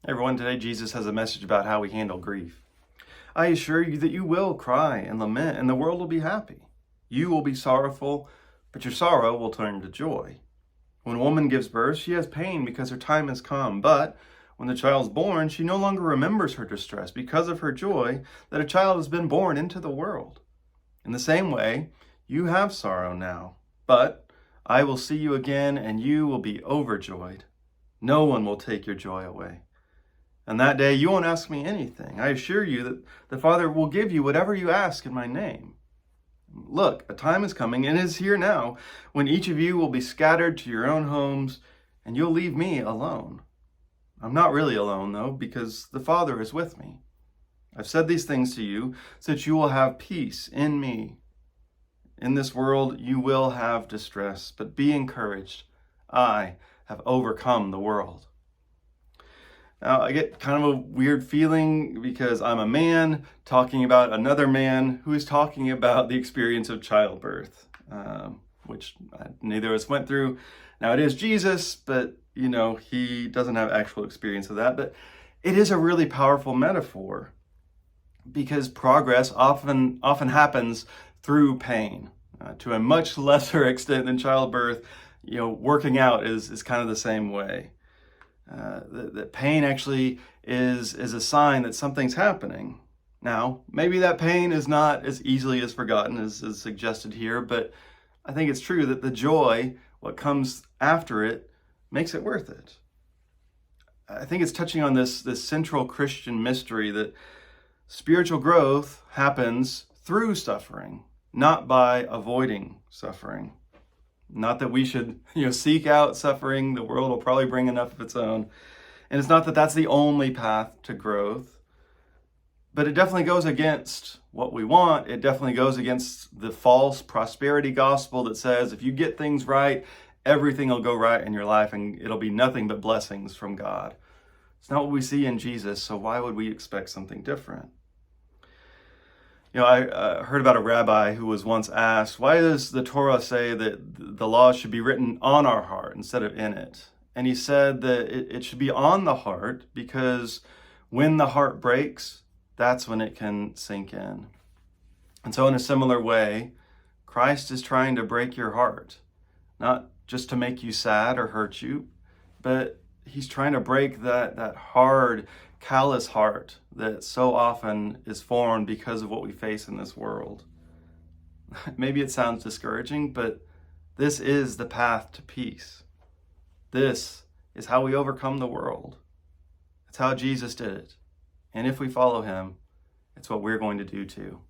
Hey everyone, today Jesus has a message about how we handle grief. I assure you that you will cry and lament, and the world will be happy. You will be sorrowful, but your sorrow will turn to joy. When a woman gives birth, she has pain because her time has come, but when the child's born, she no longer remembers her distress because of her joy that a child has been born into the world. In the same way, you have sorrow now, but I will see you again, and you will be overjoyed. No one will take your joy away. And that day you won't ask me anything. I assure you that the Father will give you whatever you ask in my name. Look, a time is coming and is here now when each of you will be scattered to your own homes and you'll leave me alone. I'm not really alone though, because the Father is with me. I've said these things to you so that you will have peace in me. In this world you will have distress, but be encouraged. I have overcome the world. Now, I get kind of a weird feeling because I'm a man talking about another man who is talking about the experience of childbirth, which neither of us went through. Now, it is Jesus, but, he doesn't have actual experience of that. But it is a really powerful metaphor because progress often happens through pain. To a much lesser extent than childbirth, working out is kind of the same way. That pain actually is a sign that something's happening. Now, maybe that pain is not as easily as forgotten as suggested here, but I think it's true that the joy, what comes after it, makes it worth it. I think it's touching on this central Christian mystery that spiritual growth happens through suffering, not by avoiding suffering. Not that we should, seek out suffering. The world will probably bring enough of its own. And it's not that that's the only path to growth. But it definitely goes against what we want. It definitely goes against the false prosperity gospel that says if you get things right, everything will go right in your life and it'll be nothing but blessings from God. It's not what we see in Jesus, so why would we expect something different? I heard about a rabbi who was once asked, why does the Torah say that the law should be written on our heart instead of in it? And he said that it should be on the heart because when the heart breaks, that's when it can sink in. And so in a similar way, Christ is trying to break your heart, not just to make you sad or hurt you, but he's trying to break that hard, callous heart that so often is formed because of what we face in this world. Maybe it sounds discouraging, but this is the path to peace. This is how we overcome the world. It's how Jesus did it. And if we follow him, it's what we're going to do too.